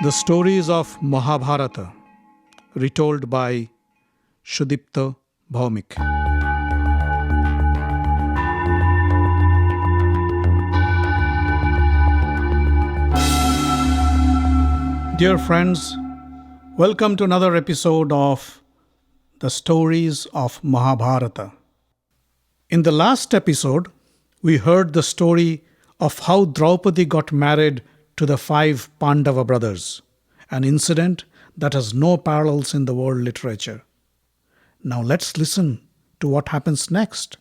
The stories of Mahabharata, retold by Sudipta, Bhawmik. Dear friends, welcome to another episode of The Stories of Mahabharata. In the last episode, we heard the story of how Draupadi got married to the 5 Pandava brothers, an incident that has no parallels in the world literature. Now let's listen to what happens next.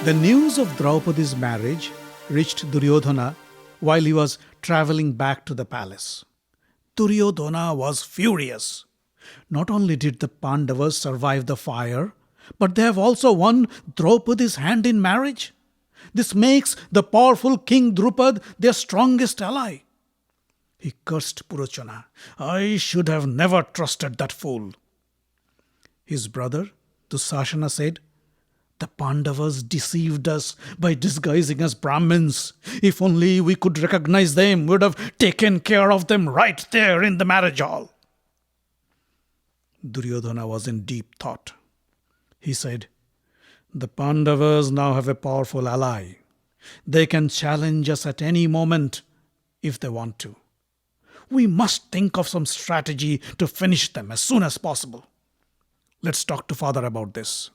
The news of Draupadi's marriage reached Duryodhana while he was traveling back to the palace. Duryodhana was furious. Not only did the Pandavas survive the fire, but they have also won Draupadi's hand in marriage. This makes the powerful King Drupad their strongest ally. He cursed Purochana. I should have never trusted that fool. His brother, Dusashana, said, the Pandavas deceived us by disguising as Brahmins. If only we could recognize them, we would have taken care of them right there in the marriage hall. Duryodhana was in deep thought. He said, the Pandavas now have a powerful ally. They can challenge us at any moment if they want to. We must think of some strategy to finish them as soon as possible. Let's talk to father about this.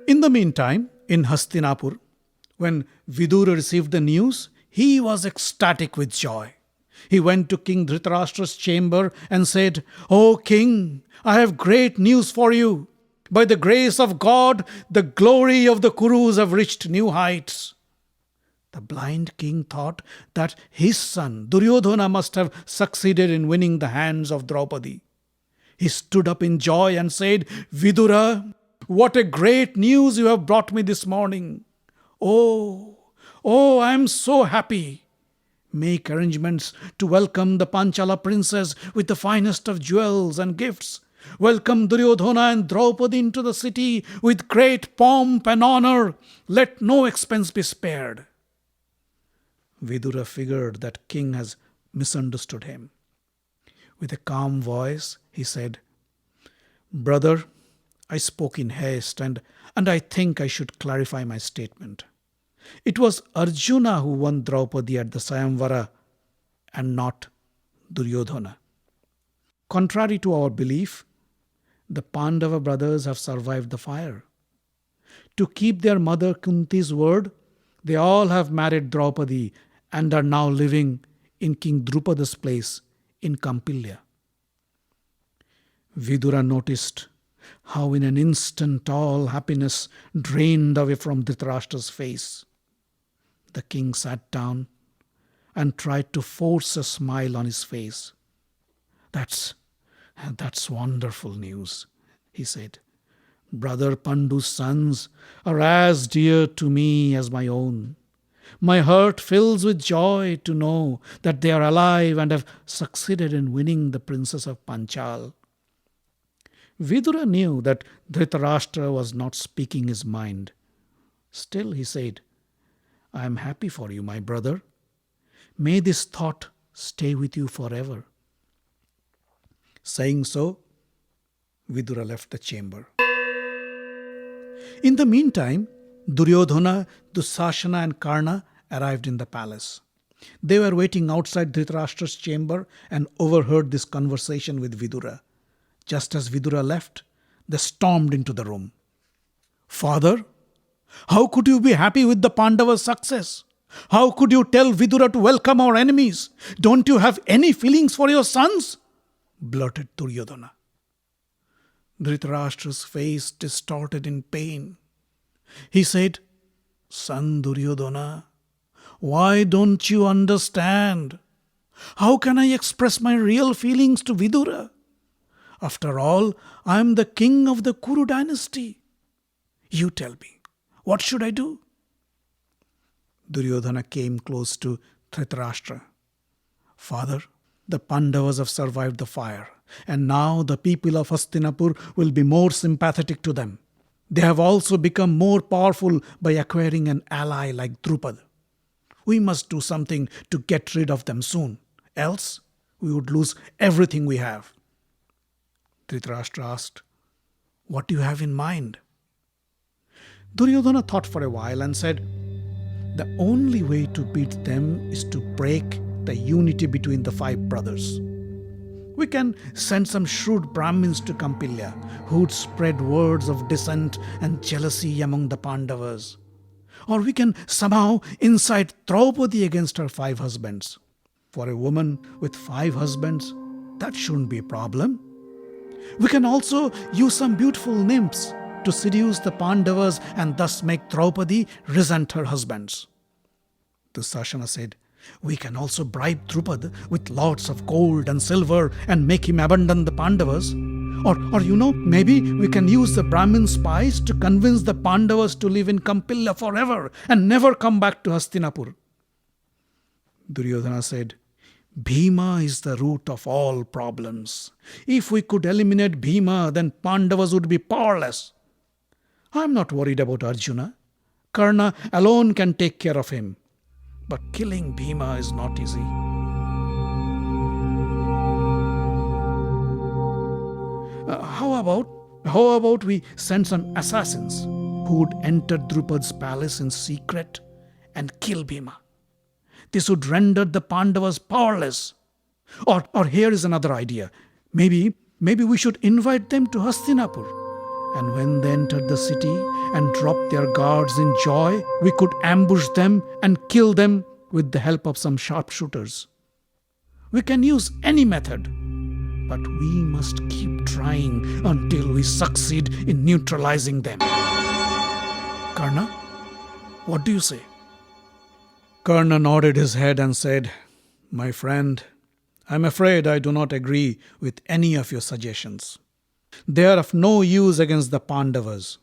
In the meantime, in Hastinapur, when Vidura received the news, he was ecstatic with joy. He went to King Dhritarashtra's chamber and said, O king, I have great news for you. By the grace of God, the glory of the Kurus have reached new heights. The blind king thought that his son Duryodhana must have succeeded in winning the hands of Draupadi. He stood up in joy and said, Vidura, what a great news you have brought me this morning. Oh, I am so happy. Make arrangements to welcome the Panchala princess with the finest of jewels and gifts. Welcome Duryodhana and Draupadi into the city with great pomp and honor. Let no expense be spared. Vidura figured that king has misunderstood him. With a calm voice, he said, Brother, I spoke in haste and I think I should clarify my statement. It was Arjuna who won Draupadi at the Sayamvara and not Duryodhana. Contrary to our belief, the Pandava brothers have survived the fire. To keep their mother Kunti's word, they all have married Draupadi and are now living in King Drupada's place in Kampilya. Vidura noticed how in an instant all happiness drained away from Dhritarashtra's face. The king sat down and tried to force a smile on his face. That's wonderful news, he said. Brother Pandu's sons are as dear to me as my own. My heart fills with joy to know that they are alive and have succeeded in winning the princess of Panchal. Vidura knew that Dhritarashtra was not speaking his mind. Still he said, I am happy for you, my brother. May this thought stay with you forever. Saying so, Vidura left the chamber. In the meantime, Duryodhana, Dusashana and Karna arrived in the palace. They were waiting outside Dhritarashtra's chamber and overheard this conversation with Vidura. Just as Vidura left, they stormed into the room. Father, how could you be happy with the Pandavas' success? How could you tell Vidura to welcome our enemies? Don't you have any feelings for your sons? Blurted Duryodhana. Dhritarashtra's face distorted in pain. He said, Son Duryodhana, why don't you understand? How can I express my real feelings to Vidura? After all, I am the king of the Kuru dynasty. You tell me, what should I do? Duryodhana came close to Dhritarashtra. Father, The Pandavas have survived the fire, and now the people of Hastinapur will be more sympathetic to them. They have also become more powerful by acquiring an ally like Drupad. We must do something to get rid of them soon, else we would lose everything we have. Dhritarashtra asked, "What do you have in mind?" Duryodhana thought for a while and said, "The only way to beat them is to break the unity between the 5 brothers. We can send some shrewd Brahmins to Kampilya who would spread words of dissent and jealousy among the Pandavas. Or we can somehow incite Draupadi against her 5 husbands. For a woman with 5 husbands, that shouldn't be a problem. We can also use some beautiful nymphs to seduce the Pandavas and thus make Draupadi resent her husbands." Dushasana said, "We can also bribe Drupad with lots of gold and silver and make him abandon the Pandavas. Or maybe we can use the Brahmin spies to convince the Pandavas to live in Kampilya forever and never come back to Hastinapur." Duryodhana said, "Bhima is the root of all problems. If we could eliminate Bhima, then Pandavas would be powerless. I am not worried about Arjuna. Karna alone can take care of him. But killing Bhima is not easy." How about we send some assassins who would enter Drupad's palace in secret and kill Bhima? This would render the Pandavas powerless. Or here is another idea. Maybe we should invite them to Hastinapur. And when they enter the city and drop their guards in joy, we could ambush them and kill them with the help of some sharpshooters. We can use any method, but we must keep trying until we succeed in neutralizing them. Karna, what do you say? Karna nodded his head and said, "My friend, I'm afraid I do not agree with any of your suggestions. They are of no use against the Pandavas.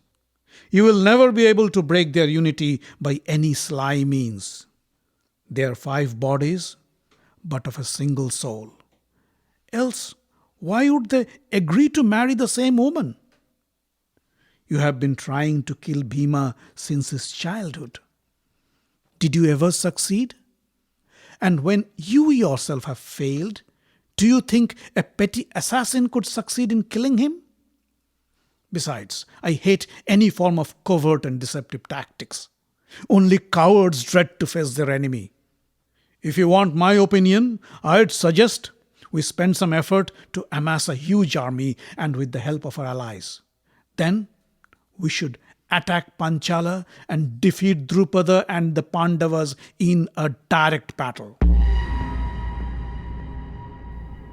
You will never be able to break their unity by any sly means. They are 5 bodies, but of a single soul. Else, why would they agree to marry the same woman? You have been trying to kill Bhima since his childhood. Did you ever succeed? And when you yourself have failed, do you think a petty assassin could succeed in killing him? Besides, I hate any form of covert and deceptive tactics. Only cowards dread to face their enemy. If you want my opinion, I'd suggest we spend some effort to amass a huge army and with the help of our allies. Then we should attack Panchala and defeat Drupada and the Pandavas in a direct battle.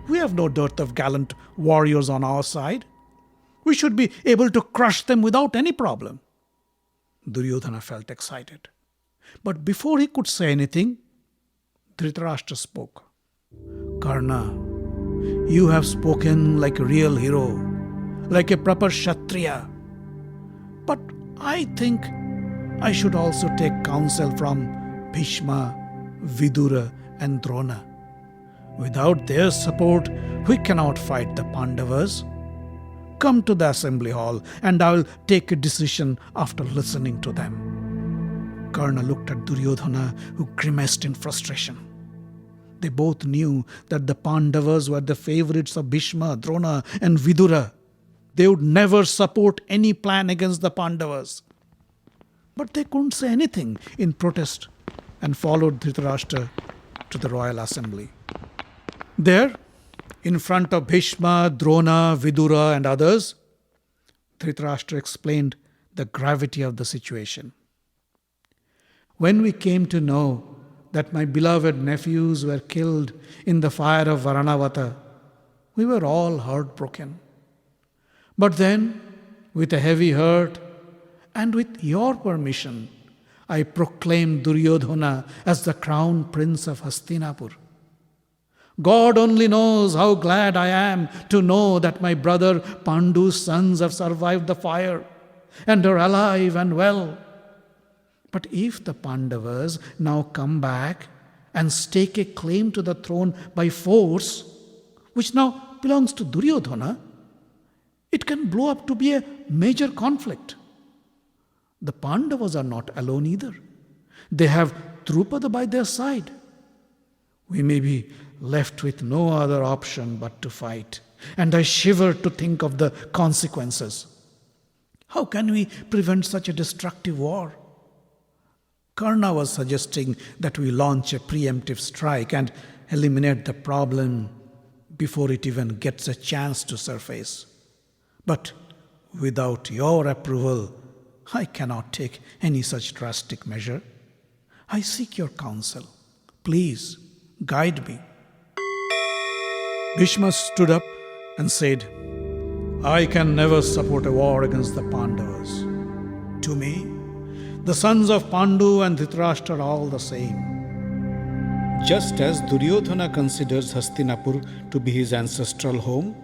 We have no dearth of gallant warriors on our side. We should be able to crush them without any problem." Duryodhana felt excited. But before he could say anything, Dhritarashtra spoke. "Karna, you have spoken like a real hero, like a proper Kshatriya. But I think I should also take counsel from Bhishma, Vidura and Drona. Without their support, we cannot fight the Pandavas. Come to the assembly hall and I will take a decision after listening to them." Karna looked at Duryodhana, who grimaced in frustration. They both knew that the Pandavas were the favorites of Bhishma, Drona and Vidura. They would never support any plan against the Pandavas. But they couldn't say anything in protest and followed Dhritarashtra to the royal assembly. There, in front of Bhishma, Drona, Vidura and others, Dhritarashtra explained the gravity of the situation. "When we came to know that my beloved nephews were killed in the fire of Varanavata, we were all heartbroken. But then, with a heavy heart and with your permission, I proclaimed Duryodhana as the crown prince of Hastinapur. God only knows how glad I am to know that my brother Pandu's sons have survived the fire and are alive and well. But if the Pandavas now come back and stake a claim to the throne by force, which now belongs to Duryodhana, it can blow up to be a major conflict. The Pandavas are not alone either. They have Drupada by their side. We may be left with no other option but to fight, and I shiver to think of the consequences. How can we prevent such a destructive war? Karna was suggesting that we launch a preemptive strike and eliminate the problem before it even gets a chance to surface. But without your approval, I cannot take any such drastic measure. I seek your counsel. Please guide me. Bhishma stood up and said, I can never support a war against the Pandavas. To me, the sons of Pandu and Dhritarashtra are all the same. Just as Duryodhana considers Hastinapur to be his ancestral home,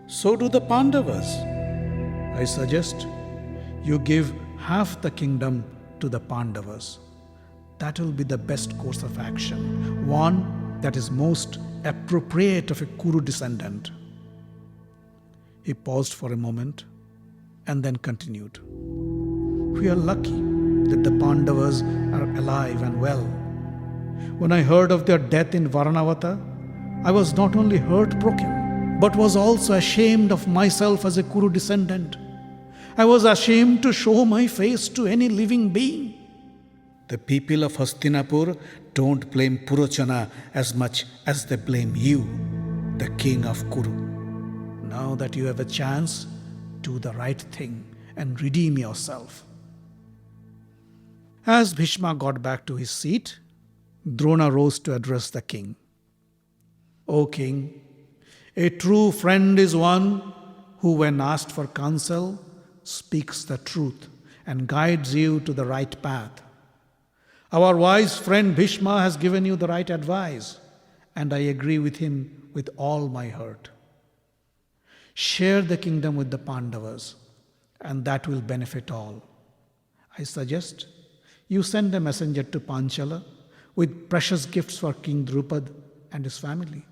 so do the Pandavas. I suggest you give half the kingdom to the Pandavas. That will be the best course of action, one that is most appropriate of a Kuru descendant. He paused for a moment and then continued. We are lucky that the Pandavas are alive and well. When I heard of their death in Varanavata, I was not only heartbroken, but was also ashamed of myself as a Kuru descendant. I was ashamed to show my face to any living being. The people of Hastinapur don't blame Purochana as much as they blame you, the king of Kuru. Now that you have a chance, do the right thing and redeem yourself. As Bhishma got back to his seat, Drona rose to address the king. O king, a true friend is one who, when asked for counsel, speaks the truth and guides you to the right path. Our wise friend Bhishma has given you the right advice, and I agree with him with all my heart. Share the kingdom with the Pandavas, and that will benefit all. I suggest you send a messenger to Panchala with precious gifts for King Drupad and his family.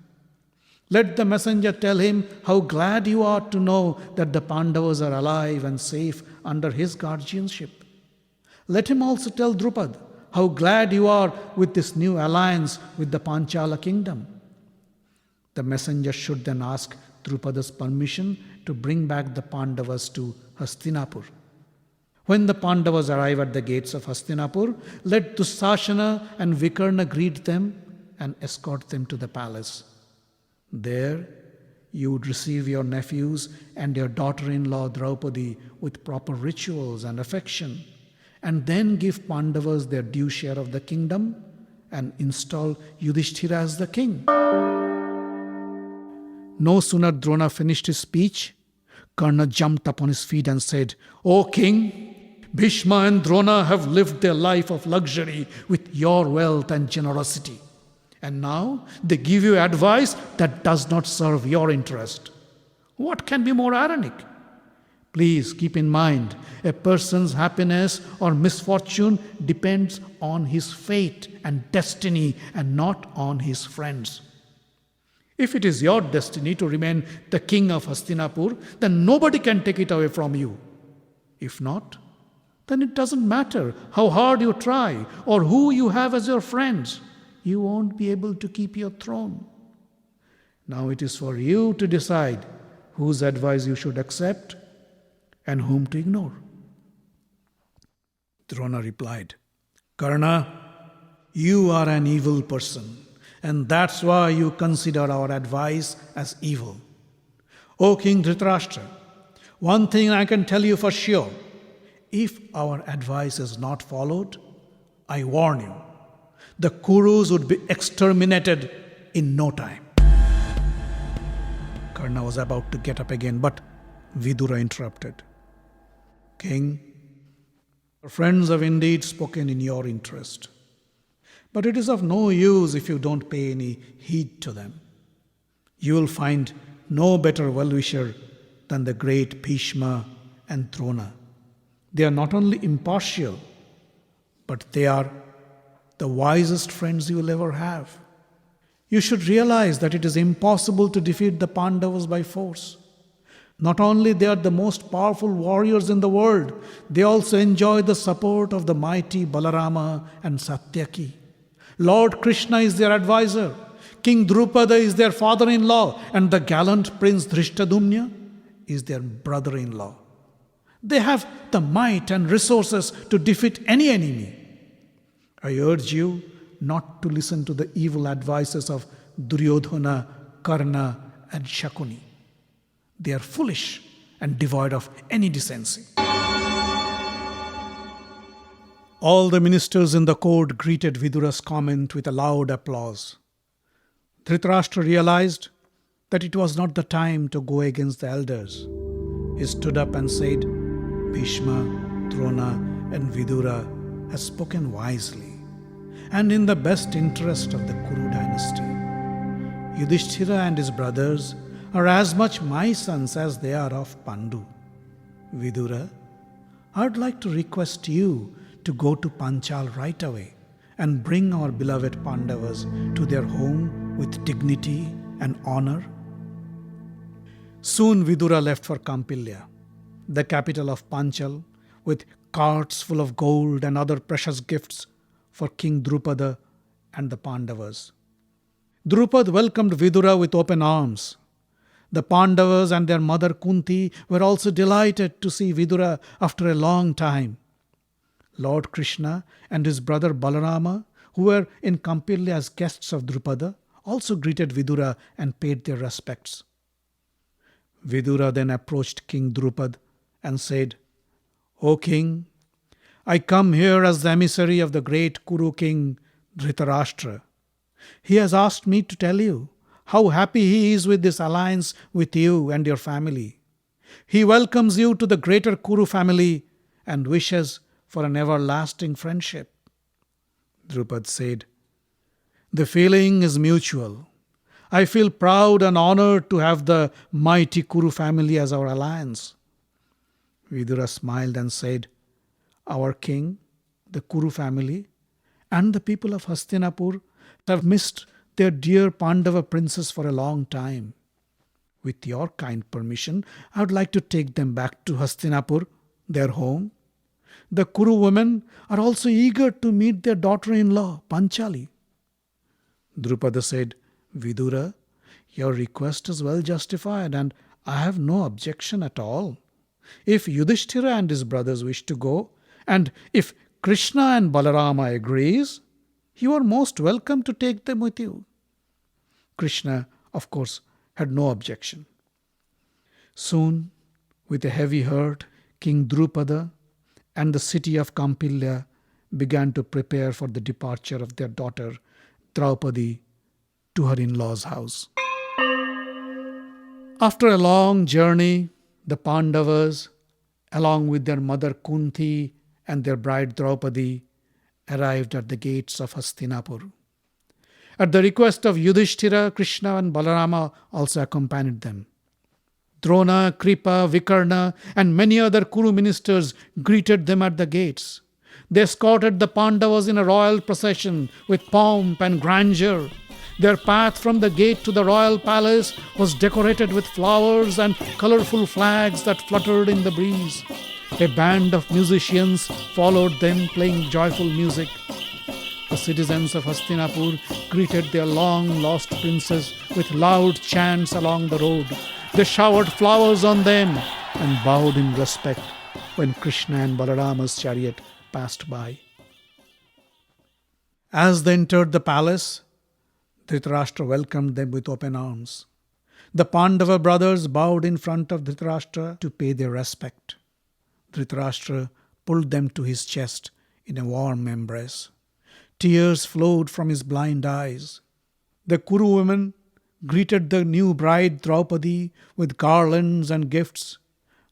Let the messenger tell him how glad you are to know that the Pandavas are alive and safe under his guardianship. Let him also tell Drupad how glad you are with this new alliance with the Panchala kingdom. The messenger should then ask Drupada's permission to bring back the Pandavas to Hastinapur. When the Pandavas arrive at the gates of Hastinapur, let Dussasana and Vikarna greet them and escort them to the palace. There, you would receive your nephews and your daughter-in-law Draupadi with proper rituals and affection, and then give Pandavas their due share of the kingdom and install Yudhishthira as the king. No sooner Drona finished his speech, Karna jumped up on his feet and said, O king, Bhishma and Drona have lived their life of luxury with your wealth and generosity. And now they give you advice that does not serve your interest. What can be more ironic? Please keep in mind, a person's happiness or misfortune depends on his fate and destiny and not on his friends. If it is your destiny to remain the king of Hastinapur, then nobody can take it away from you. If not, then it doesn't matter how hard you try or who you have as your friends. You won't be able to keep your throne. Now it is for you to decide whose advice you should accept and whom to ignore. Drona replied, Karna, you are an evil person, and that's why you consider our advice as evil. O King Dhritarashtra, one thing I can tell you for sure. If our advice is not followed, I warn you, the Kurus would be exterminated in no time. Karna was about to get up again, but Vidura interrupted. King, your friends have indeed spoken in your interest, but it is of no use if you don't pay any heed to them. You will find no better well-wisher than the great Bhishma and Drona. They are not only impartial, but they are the wisest friends you will ever have. You should realize that it is impossible to defeat the Pandavas by force. Not only they are the most powerful warriors in the world, they also enjoy the support of the mighty Balarama and Satyaki. Lord Krishna is their advisor. King Drupada is their father-in-law, and the gallant Prince Drishtadumna is their brother-in-law. They have the might and resources to defeat any enemy. I urge you not to listen to the evil advices of Duryodhana, Karna, and Shakuni. They are foolish and devoid of any decency. All the ministers in the court greeted Vidura's comment with a loud applause. Dhritarashtra realized that it was not the time to go against the elders. He stood up and said, Bhishma, Drona, and Vidura have spoken wisely and in the best interest of the Kuru dynasty. Yudhishthira and his brothers are as much my sons as they are of Pandu. Vidura, I would like to request you to go to Panchal right away and bring our beloved Pandavas to their home with dignity and honor. Soon Vidura left for Kampilya, the capital of Panchal, with carts full of gold and other precious gifts for King Drupada and the Pandavas. Drupad welcomed Vidura with open arms. The Pandavas and their mother Kunti were also delighted to see Vidura after a long time. Lord Krishna and his brother Balarama, who were in Kampilya as guests of Drupada, also greeted Vidura and paid their respects. Vidura then approached King Drupad and said, O king, I come here as the emissary of the great Kuru king Dhritarashtra. He has asked me to tell you how happy he is with this alliance with you and your family. He welcomes you to the greater Kuru family and wishes for an everlasting friendship. Drupad said, The feeling is mutual. I feel proud and honored to have the mighty Kuru family as our alliance. Vidura smiled and said, Our king, the Kuru family, and the people of Hastinapur have missed their dear Pandava princess for a long time. With your kind permission, I would like to take them back to Hastinapur, their home. The Kuru women are also eager to meet their daughter-in-law, Panchali. Drupada said, Vidura, your request is well justified and I have no objection at all. If Yudhishthira and his brothers wish to go, and if Krishna and Balarama agrees, you are most welcome to take them with you. Krishna, of course, had no objection. Soon, with a heavy heart, King Drupada and the city of Kampilya began to prepare for the departure of their daughter Draupadi to her in-laws' house. After a long journey, the Pandavas, along with their mother Kunti and their bride Draupadi, arrived at the gates of Hastinapur. At the request of Yudhishthira, Krishna and Balarama also accompanied them. Drona, Kripa, Vikarna and many other Kuru ministers greeted them at the gates. They escorted the Pandavas in a royal procession with pomp and grandeur. Their path from the gate to the royal palace was decorated with flowers and colorful flags that fluttered in the breeze. A band of musicians followed them playing joyful music. The citizens of Hastinapur greeted their long-lost princess with loud chants along the road. They showered flowers on them and bowed in respect when Krishna and Balarama's chariot passed by. As they entered the palace, Dhritarashtra welcomed them with open arms. The Pandava brothers bowed in front of Dhritarashtra to pay their respect. Dhritarashtra pulled them to his chest in a warm embrace. Tears flowed from his blind eyes. The Kuru women greeted the new bride Draupadi with garlands and gifts.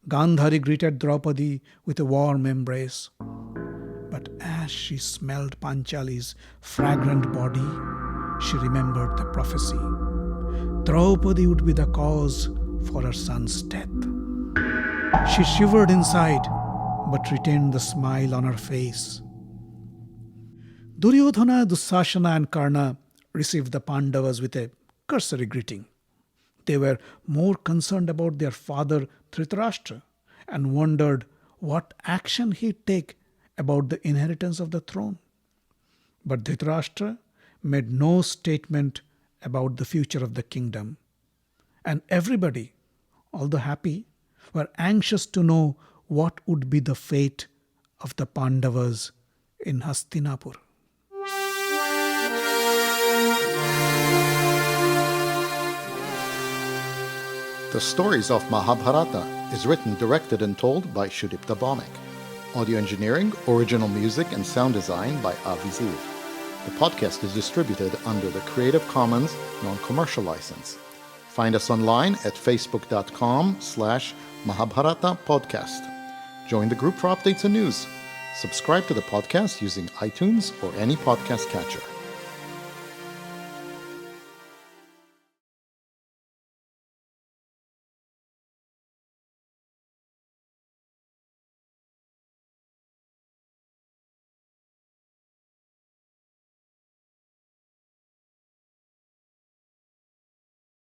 Gandhari greeted Draupadi with a warm embrace. But as she smelled Panchali's fragrant body, she remembered the prophecy. Draupadi would be the cause for her son's death. She shivered inside, but retained the smile on her face. Duryodhana, Dussasana, and Karna received the Pandavas with a cursory greeting. They were more concerned about their father Dhritarashtra and wondered what action he'd take about the inheritance of the throne. But Dhritarashtra made no statement about the future of the kingdom. And everybody, although happy, were anxious to know what would be the fate of the Pandavas in Hastinapur. The Stories of Mahabharata is written, directed, and told by Sudipta Bhawmik. Audio engineering, original music, and sound design by Avi Ziv. The podcast is distributed under the Creative Commons non-commercial license. Find us online at facebook.com/Mahabharata Podcast. Join the group for updates and news. Subscribe to the podcast using iTunes or any podcast catcher.